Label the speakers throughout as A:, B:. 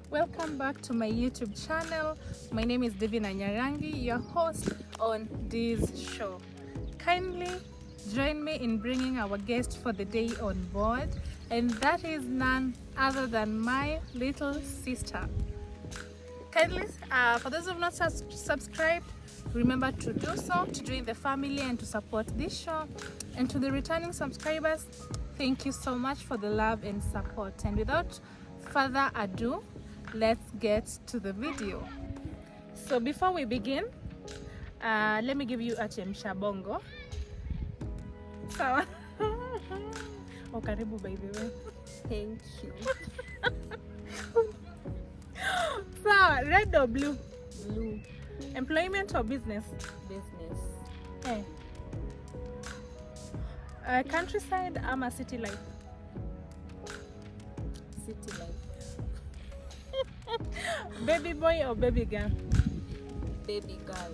A: Welcome back to my YouTube channel. My name is Divina Nyarangi, your host on this show. Kindly join me in bringing our guest for the day on board, and that is none other than my little sister. Kindly, for those who have not subscribed, remember to do so, to join the family and to support this show. And to the returning subscribers, thank you so much for the love and support. And without further ado, let's get to the video. So before we begin, let me give you a chemsha bongo. So, oh, karibu by the way.
B: Thank you.
A: So, red or blue?
B: Blue.
A: Employment or business?
B: Business.
A: Hey. Countryside ama city life?
B: City life.
A: Baby boy or baby girl?
B: Baby girl.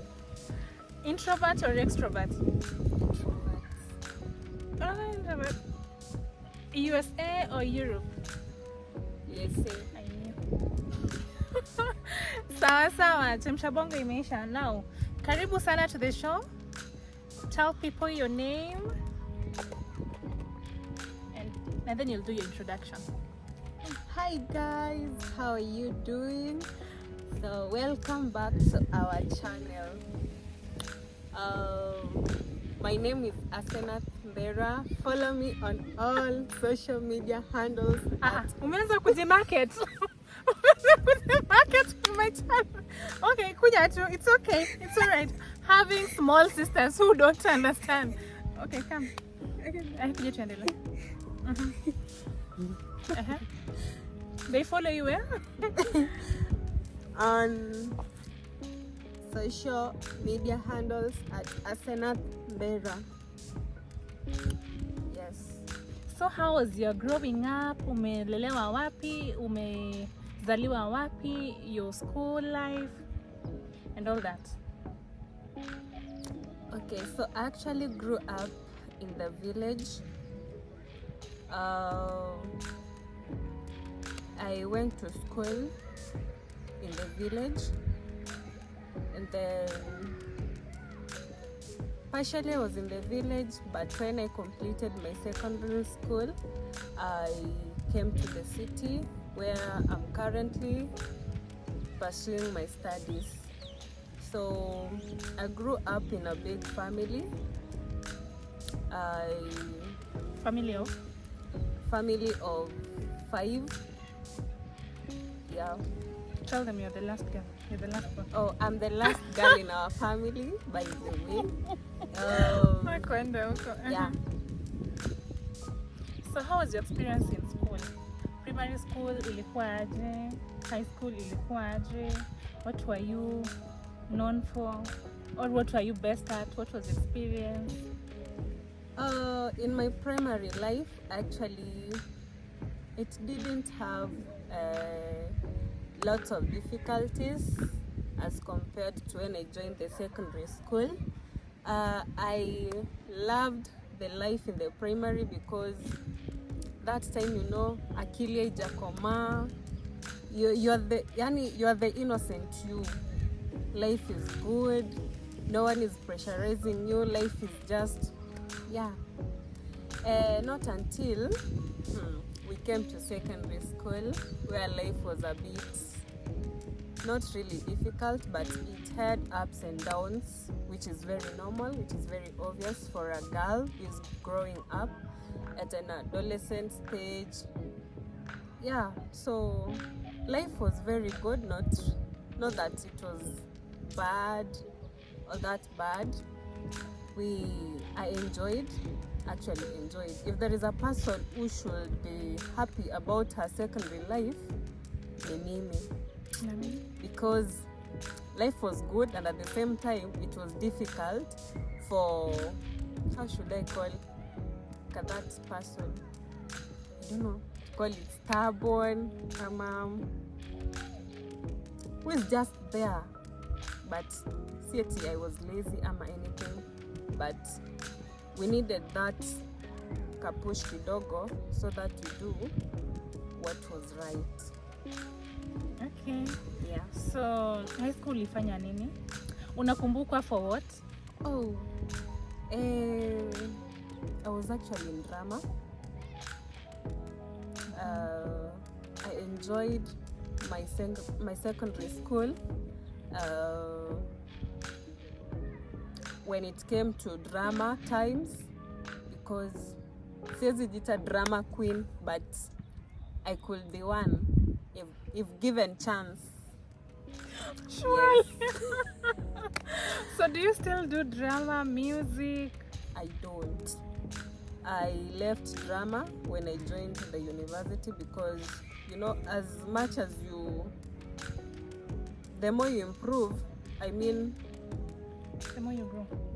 A: Introvert or extrovert?
B: Introvert.
A: Introvert. USA or Europe?
B: USA.
A: I knew. Sawa sawa, chemsha bongo imeisha. Now, karibu sana to the show. Tell people your name. And then you'll do your introduction.
B: Hi guys, how are you doing? So welcome back to our channel. My name is Asenath Mbera. Follow me on all social media handles.
A: Umeanza kujimarket. Umeanza kujimarket on my channel. Okay, kuja tu. It's okay. It's alright. Having small sisters who don't understand. Okay, come. Kuja tuendelee. They follow you where?
B: On social media handles at Asenath Mbera. Yes.
A: So how was your growing up? Umelelewa wapi? Umezaliwa wapi? Your school life? And all that.
B: Okay, so I actually grew up in the village. I went to school in the village, and then partially I was in the village, but when I completed my secondary school, I came to the city where I'm currently pursuing my studies. So I grew up in a big family. Family of 5. Yeah.
A: Tell them you're the last girl. You're the last one.
B: Oh, I'm the last girl in our family, by the way. Yeah.
A: So how was your experience in school? Primary school ilikuwa aje? High school ilikuwa aje? What were you known for? Or what were you best at? What was your experience?
B: In my primary life, actually, it didn't have lots of difficulties as compared to when I joined the secondary school. I loved the life in the primary because that time, you know, akili haijakoma, you are the innocent you. Life is good, no one is pressurizing you, life is just, yeah. Not until we came to secondary school where life was a bit not really difficult, but it had ups and downs, which is very normal, which is very obvious for a girl who is growing up at an adolescent stage. Yeah, so life was very good, not that it was bad or that bad. I actually enjoyed. If there is a person who should be happy about her secondary life, ni mimi. Because life was good and at the same time it was difficult for, how should I call that person? I don't know. Call it stubborn, who is just there. But see, I was lazy ama anything. But we needed that kapush kidogo so that we do what was right.
A: So high school ulifanya nini? Unakumbukwa for what?
B: Oh, I was actually in drama. I enjoyed my secondary school. When it came to drama times, because siwezi jita drama queen, but I could be one if given chance.
A: Sure.
B: Yes.
A: So do you still do drama, music?
B: I don't. I left drama when I joined the university because, you know, as much as the more you improve, I mean,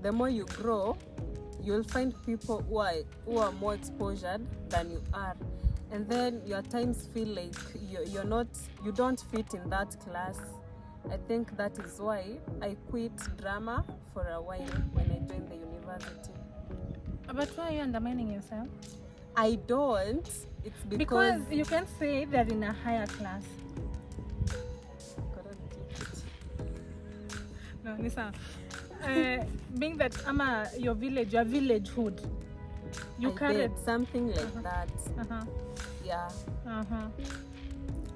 A: The more you grow,
B: you'll find people who are more exposed than you are. And then your times feel like you don't fit in that class. I think that is why I quit drama for a while when I joined the university.
A: But why are you undermining yourself?
B: I don't. It's
A: Because you can say they're in a higher class. No, Nisa. Being that your villagehood, you carried
B: something like that. Yeah.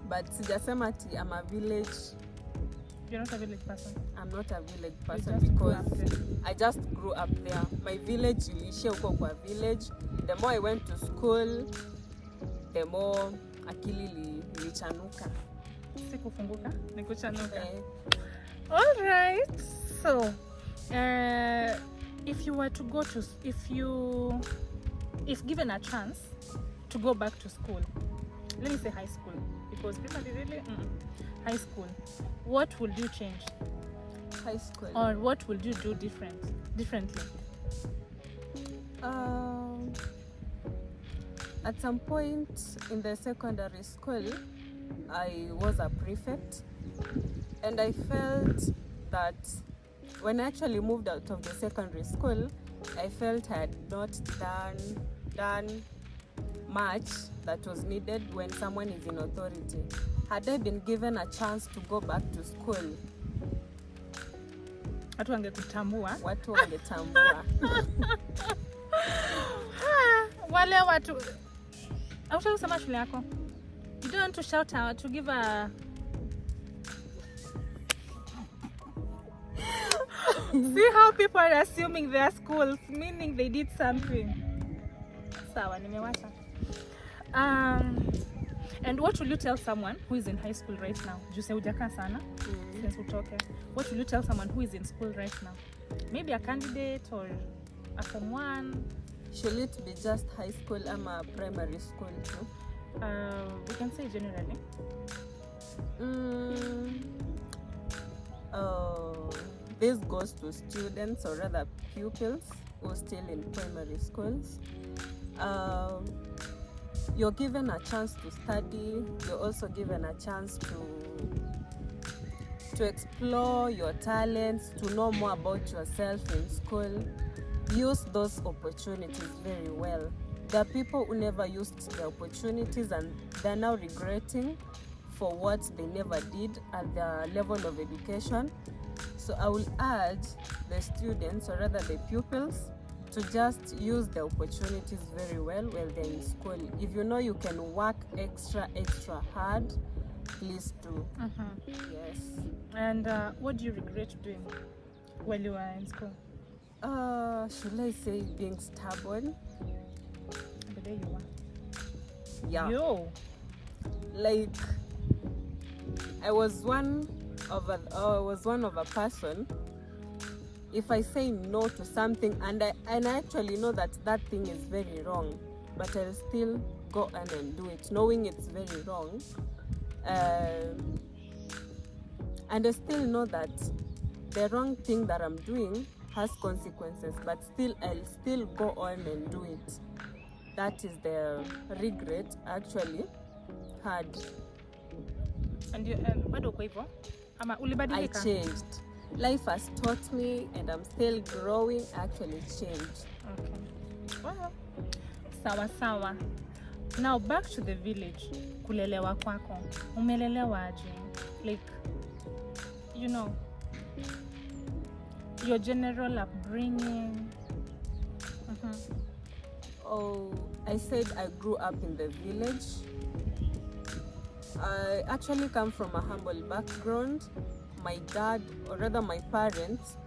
B: But sijasema ati I'm a village.
A: You're not a village person.
B: I'm not a village person because I just grew up there. My village ilishia huko kwa village. The more I went to school, the more akili ilichanuka.
A: Sikufunguka, ni kuchanuka. All right. So, if you were to go to, if given a chance to go back to school, let me say high school, because really, high school, what would you change?
B: High school.
A: Or what would you do differently?
B: At some point in the secondary school, I was a prefect, and I felt that when I actually moved out of the secondary school, I felt I had not done much that was needed when someone is in authority. Had I been given a chance to go back to school,
A: watu wangetambua. Wale watu au sema shule yako. You don't want to shout out, to give a see how people are assuming their schools, meaning they did something. Sawa, nimewacha. And what will you tell someone who is in high school right now? Juse hujaka sana since utoke. What will you tell someone who is in school right now? Maybe a candidate or a Form 1?
B: Should it be just high school or primary school too?
A: We can say generally.
B: This goes to students or rather pupils who are still in primary schools. You're given a chance to study. You're also given a chance to explore your talents, to know more about yourself in school. Use those opportunities very well. There are people who never used the opportunities and they're now regretting for what they never did at their level of education. So I will urge the students, or rather the pupils, to just use the opportunities very well while they're in school. If you know you can work extra hard, please do. Yes.
A: And what do you regret doing while you were in school?
B: Should I say being stubborn?
A: But there you are.
B: Yeah.
A: Yo.
B: Like, I was one of a person. If I say no to something and I actually know that thing is very wrong, but I'll still go on and do it, knowing it's very wrong. And I still know that the wrong thing that I'm doing has consequences, but I'll still go on and do it. That is the regret I actually had.
A: And bado uko hivyo? Ama ulibadilika?
B: I changed. Life has taught me and I'm still growing. I actually changed.
A: Okay. Well, sawa. Now back to the village. Kulelewa kwako. Umelelewa aje? Like, you know, your general upbringing?
B: Oh, I said I grew up in the village. I actually come from a humble background. My dad, or rather my parents,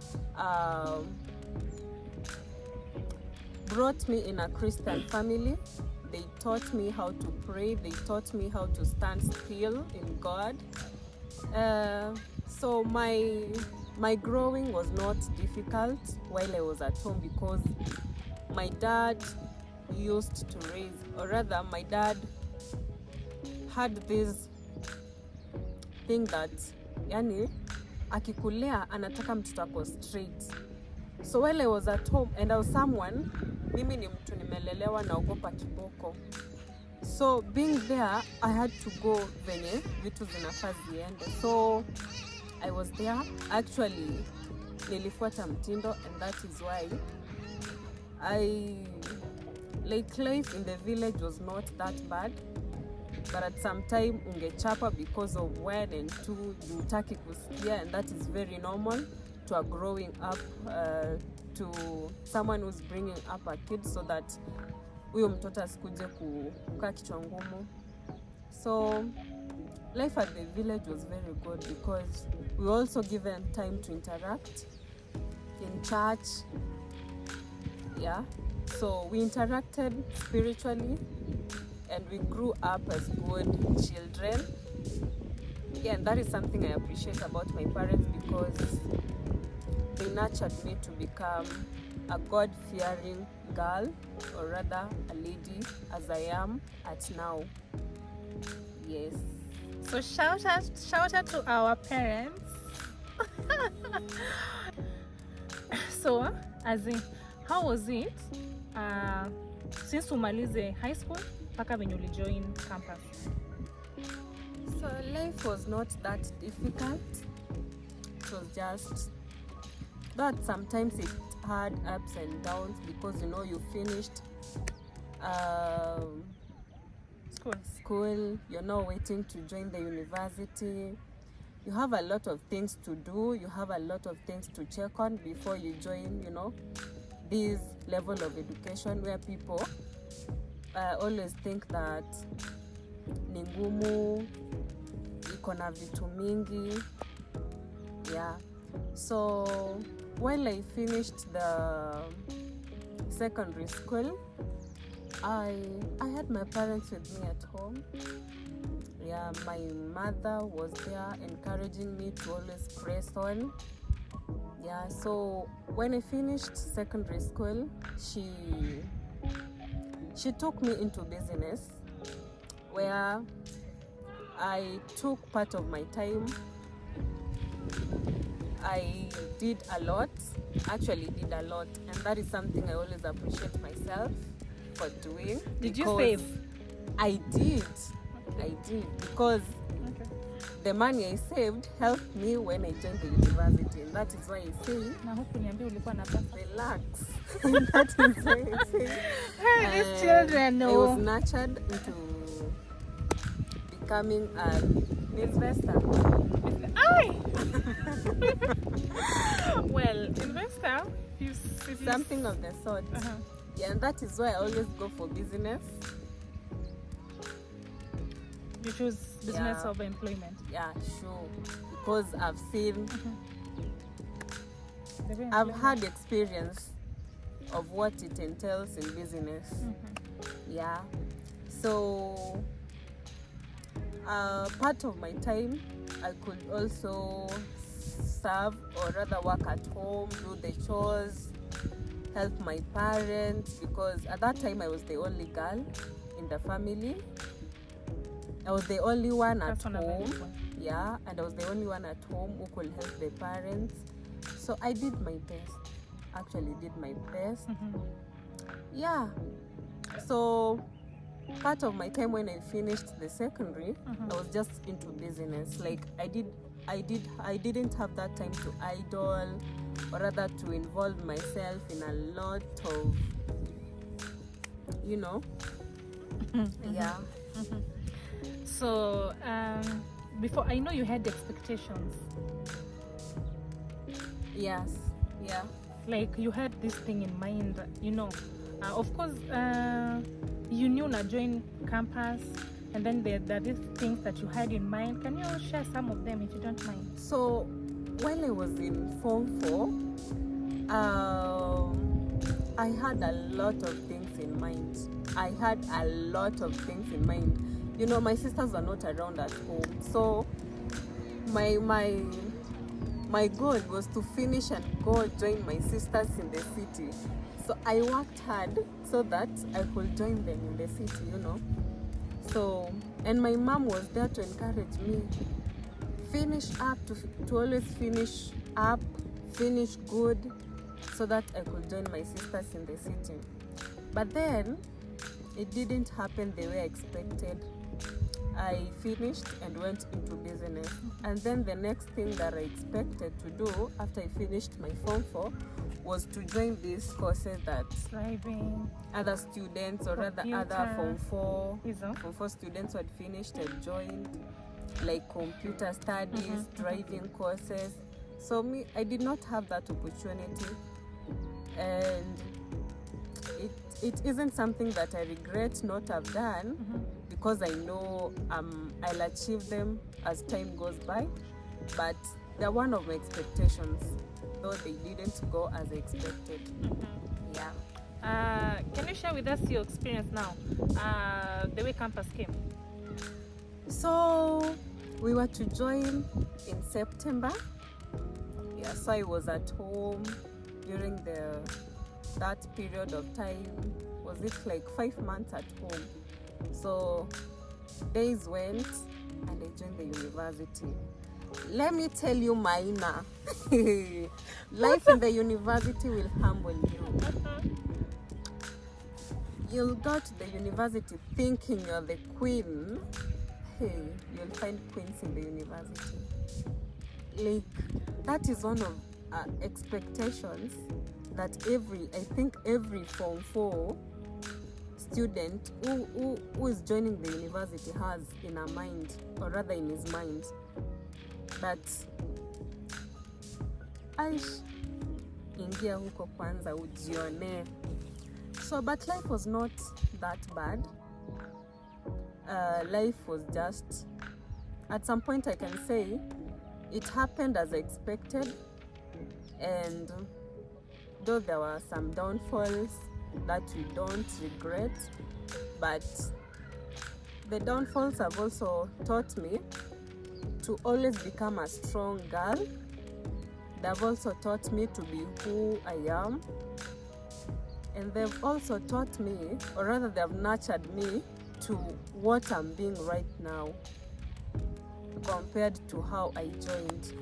B: brought me in a Christian family. They taught me how to pray. They taught me how to stand still in God. So my growing was not difficult while I was at home, because my dad used to raise, or rather my dad had this thing that yani akikulea anataka mtoto ako straight. So while I was at home and I was someone, mimi ni mtu nimelelewa naogopa kiboko. So being there, I had to go venye vitu zinafaa ziende. So I was there. Actually, nilifuata mtindo, and that is why life in the village was not that bad. But at some time ungechapa because of 1 and 2 hutaki kusikia, and that is very normal to a growing up, to someone who's bringing up a kid, so that huyo mtoto asikuje kukaa kichwa ngumu. So life at the village was very good, because we were also given time to interact in church. Yeah, so we interacted spiritually, and we grew up as good children. Yeah, and that is something I appreciate about my parents, because they nurtured me to become a God-fearing girl, or rather a lady, as I am at now. Yes.
A: So shout out to our parents. So, as in, how was it since umalize high school mpaka venye ulijoin campus?
B: So life was not that difficult. It was just that sometimes it had ups and downs, because you finished school, you're now waiting to join the university. You have a lot of things to do, you have a lot of things to check on before you join, this level of education, where people always think that ni ngumu, iko na vitu mingi. Yeah. So while I finished the secondary school, I had my parents with me at home. Yeah, my mother was there encouraging me to always press on. Yeah, so when I finished secondary school, she took me into business, where I took part of my time. I did a lot, and that is something I always appreciate myself for doing.
A: Did you save?
B: I did, because the money I saved helped me when I joined the university, and that is why I say,
A: na hukuniambia ulikuwa na pesa.
B: Relax. That is why I say,
A: these children know.
B: I was nurtured into becoming an investor.
A: Well, investor,
B: something of the sort. Yeah, and that is why I always go for business.
A: You choose business over employment?
B: Yeah, sure. Because I've seen, I've had experience of what it entails in business. Yeah. So, part of my time, I could also serve, or rather work at home, do the chores, help my parents, because at that time I was the only girl in the family. I was the only one at home. Yeah, and I was the only one at home who could help the parents. So I did my best. Actually did my best. Yeah. So part of my time when I finished the secondary, I was just into business. Like I didn't have that time to idle, or rather to involve myself in a lot of, yeah.
A: So before, I know you had expectations
B: Yes. Yeah.
A: Like you had this thing in mind, you know. Of course, you knew na join campus, and then there are these things that you had in mind. Can you share some of them if you don't mind?
B: So when I was in Form 4, I had a lot of things in mind. You know, my sisters are not around at home, so my goal was to finish and go join my sisters in the city. So I worked hard so that I could join them in the city, you know. So, and my mom was there to encourage me, to always finish up, finish good, so that I could join my sisters in the city. But then, it didn't happen the way I expected. I finished and went into business. And then the next thing that I expected to do after I finished my Form 4 was to join these courses that
A: Driving,
B: other students or rather other
A: computer.
B: Form
A: Isn't?
B: 4 students who had finished and joined, like computer studies, driving courses. So I did not have that opportunity, and it isn't something that I regret not have done, because I know I'll achieve them as time goes by. But they're one of my expectations, though they didn't go as I expected. Yeah.
A: Can you share with us your experience now, the way campus came?
B: So we were to join in September. Yeah, so I was at home during that period of time. Was it like 5 months at home? So days went and I joined the university. Let me tell you, Maina, life in the university will humble you. You'll go to the university thinking you're the queen. Hey, you'll find queens in the university. Like, that is one of expectations that every Form 4 student who is joining the university has in her mind, or rather in his mind, that aish, ingia huko kwanza ujione. So, but life was not that bad. Life was just, at some point I can say, it happened as I expected, and though there were some downfalls that we don't regret, but the downfalls have also taught me to always become a strong girl. They've also taught me to be who I am, and they've also taught me, or rather they've nurtured me to what I'm being right now compared to how I joined.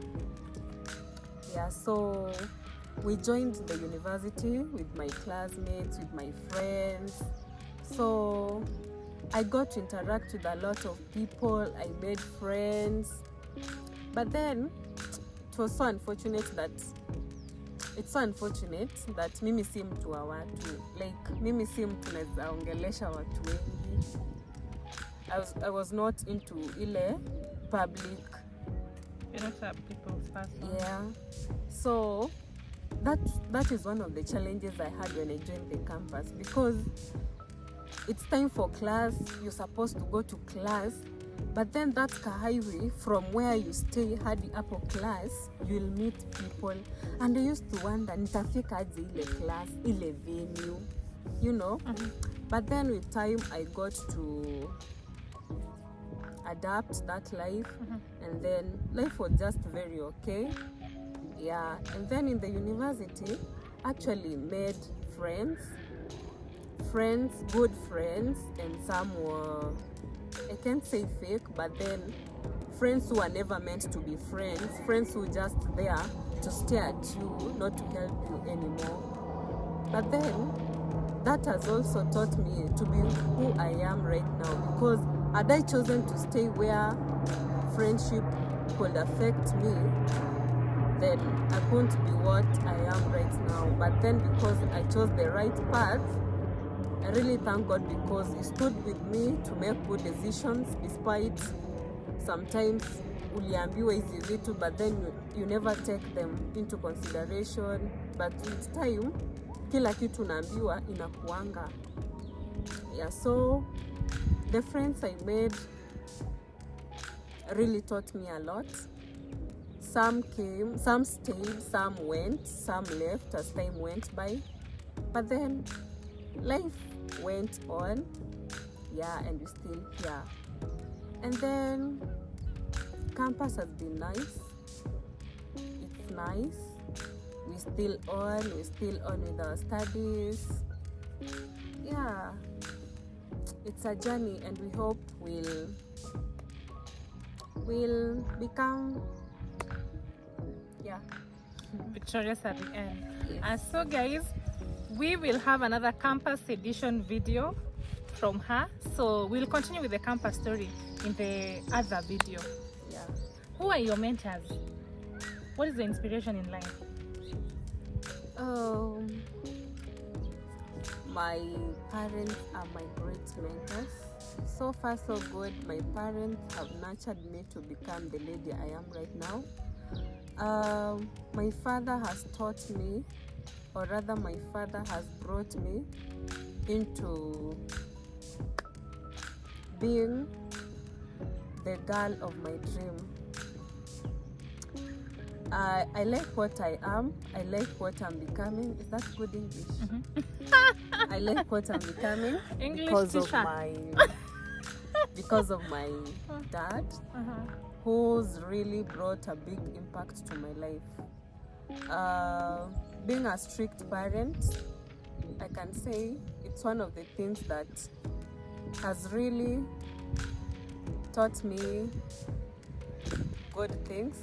B: Yeah, so we joined the university with my classmates, with my friends. So I got to interact with a lot of people. I made friends. But then it was so unfortunate that mimi si mtu wa watu. Like, mimi si mtu naweza ongelesha watu wengi. I was not into ile public.
A: You don't have people's person.
B: Yeah. So that is one of the challenges I had when I joined the campus, because it's time for class, you're supposed to go to class, but then that highway from where you stay hadi hapo class, you'll meet people, and I used to wonder nitafika aje ile class, ile venue, you know. But then with time I got to adapt that life, and then life was just very okay. Yeah, and then in the university, actually made friends, good friends, and some were, I can't say fake, but then friends who are never meant to be friends who are just there to stare at you, not to help you anymore. But then that has also taught me to be who I am right now, because had I chosen to stay where friendship could affect me, then I couldn't be what I am right now. But then because I chose the right path, I really thank God, because He stood with me to make good decisions, despite sometimes uliambiwa hizi vitu but then you never take them into consideration, but with time kila kitu unaambiwa inakuanga. Yeah, so the friends I made really taught me a lot. Some came, some stayed, some went, some left as time went by, but then life went on. Yeah, and we're still here. And then campus has been nice. It's nice. We're still on with our studies. Yeah, it's a journey, and we hope we'll become
A: victorious at the end.
B: Yes.
A: So guys, we will have another campus edition video from her, so we'll continue with the campus story in the other video.
B: Yeah.
A: Who are your mentors? What is the inspiration in life?
B: My parents are my great mentors. So far so good. My parents have nurtured me to become the lady I am right now. My father has taught me, or rather my father has brought me into being the girl of my dream. I like what I am. I like what I'm becoming. Is that good English? Mm-hmm. I like what I'm becoming because of my dad, who's really brought a big impact to my life. Being a strict parent, I can say it's one of the things that has really taught me good things.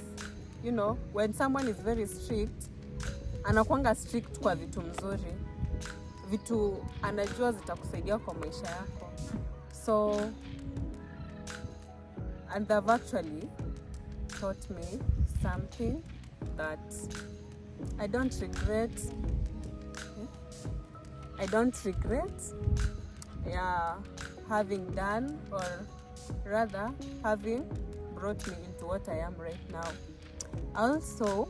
B: You know, when someone is very strict, anakuanga strict kwa vitu mzuri, vitu anajua zitakusaidia kwa maisha yako. So, and they've actually taught me something that I don't regret. Having done, or rather having brought me into what I am right now. I also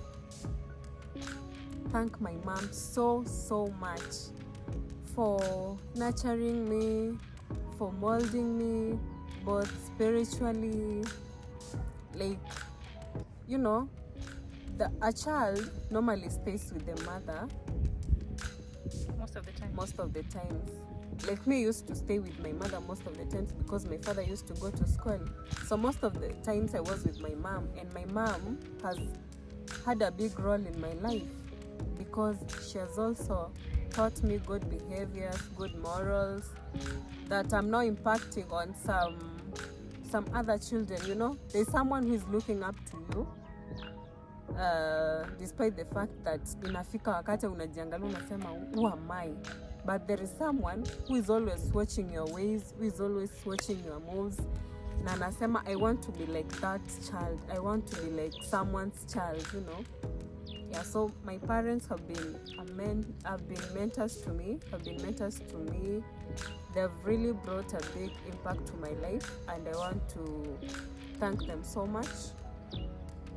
B: thank my mom so much for nurturing me, for molding me, both spiritually. Like, you know, a child normally stays with the mother most of the times. Like me, used to stay with my mother most of the times because my father used to go to school. So most of the times I was with my mom, and my mom has had a big role in my life because she has also taught me good behaviors, good morals that I'm now impacting on some other children. You know, there's someone who is looking up to you, despite the fact that inafika wakati unajiangalia unasema who am I? But there is someone who is always watching your ways, who is always watching your moves. Na anasema, I want to be like that child. I want to be like someone's child, you know. Yeah, so my parents have been mentors to me. They've really brought a big impact to my life, and I want to thank them so much.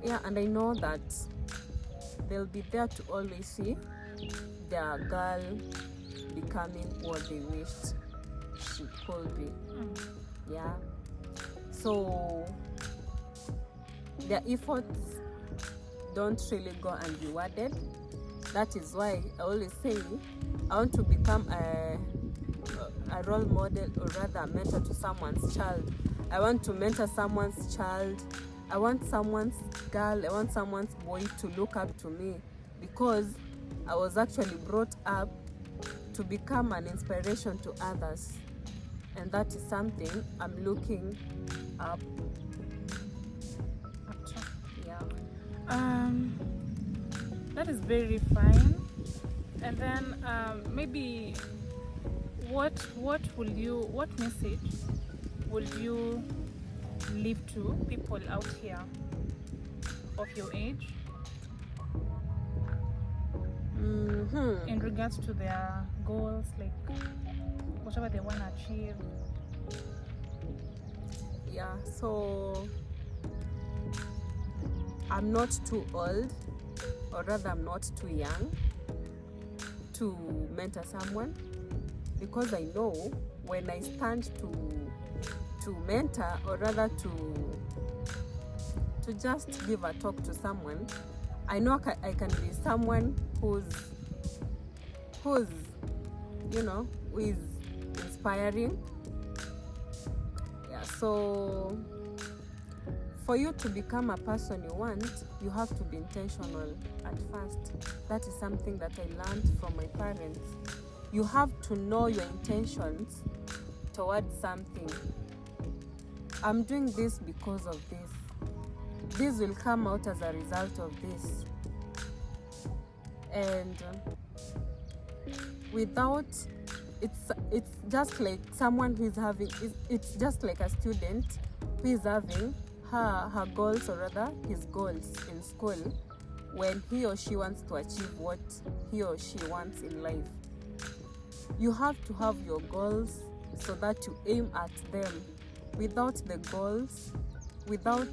B: Yeah, and I know that they'll be there to always see their girl becoming what they wished she could be. Yeah, so their efforts don't really go unrewarded. That is why I always say I want to become a role model, or rather a mentor to someone's child. I want to mentor someone's child. I want someone's girl, I want someone's boy to look up to me, because I was actually brought up to become an inspiration to others, and that is something I'm looking up to. Yeah.
A: That is very fine. And then maybe what message would you leave to people out here of your age in regards to their goals, like whatever they want to achieve?
B: Yeah, so I'm not too old, or rather I'm not too young to mentor someone, because I know when I stand to mentor, or rather to just give a talk to someone, I know I can be someone who's you know, who is inspiring. Yeah, so for you to become a person you want, you have to be intentional at first. That is something that I learned from my parents. You have to know your intentions towards something. I'm doing this because of this. This will come out as a result of this. And without, it's just like someone who is having, it's just like a student who is having her goals, or rather his goals in school, when he or she wants to achieve what he or she wants in life. You have to have your goals so that you aim at them. Without the goals, without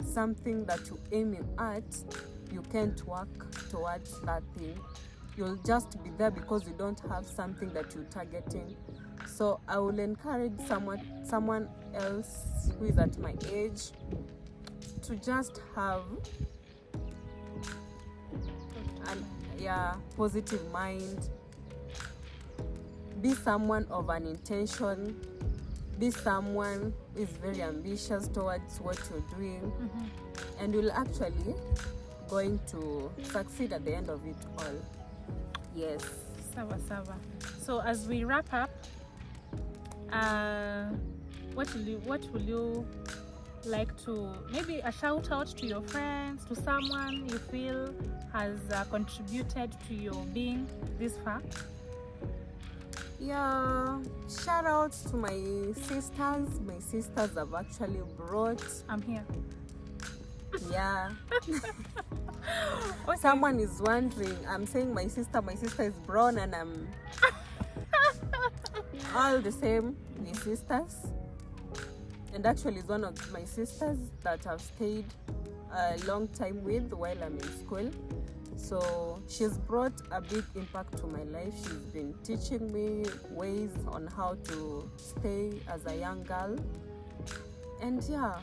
B: something that you aiming at, you can't work towards that thing. You'll just be there because you don't have something that you're targeting. So I will encourage someone else who is at my age to just have a positive mind. Be someone of an intention. Be someone who is very ambitious towards what you're doing, and you'll actually going to succeed at the end of it all. Yes.
A: Sawa. So as we wrap up, what will you like to, maybe a shout out to your friends, to someone you feel has contributed to your being this far?
B: Yeah, shout out to my sisters. My sisters have actually brought.
A: I'm here.
B: Yeah.
A: Okay.
B: Someone is wondering. I'm saying my sister is brown, and I'm all the same. My sisters, and actually, it's one of my sisters that I've stayed a long time with while I'm in school. So she's brought a big impact to my life. She's been teaching me ways on how to stay as a young girl. And yeah,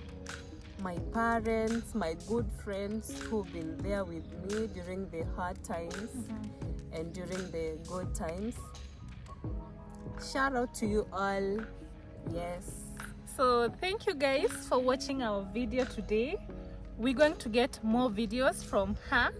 B: my parents, my good friends who've been there with me during the hard times and during the good times. Shout out to you all. Yes.
A: So thank you guys for watching our video today. We're going to get more videos from her.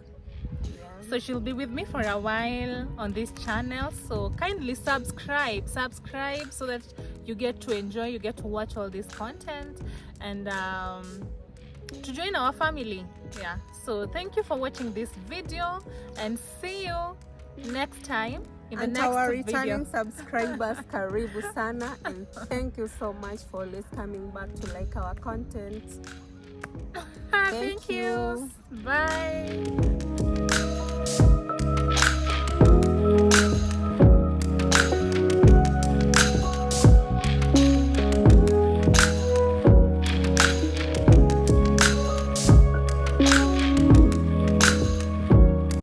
A: So she'll be with me for a while on this channel. So kindly subscribe so that you get to enjoy, you get to watch all this content, and to join our family. Yeah. So thank you for watching this video, and see you next time in the next
B: our
A: video.
B: returning subscribers, karibu sana, and thank you so much for always coming back to like our content.
A: Thank you.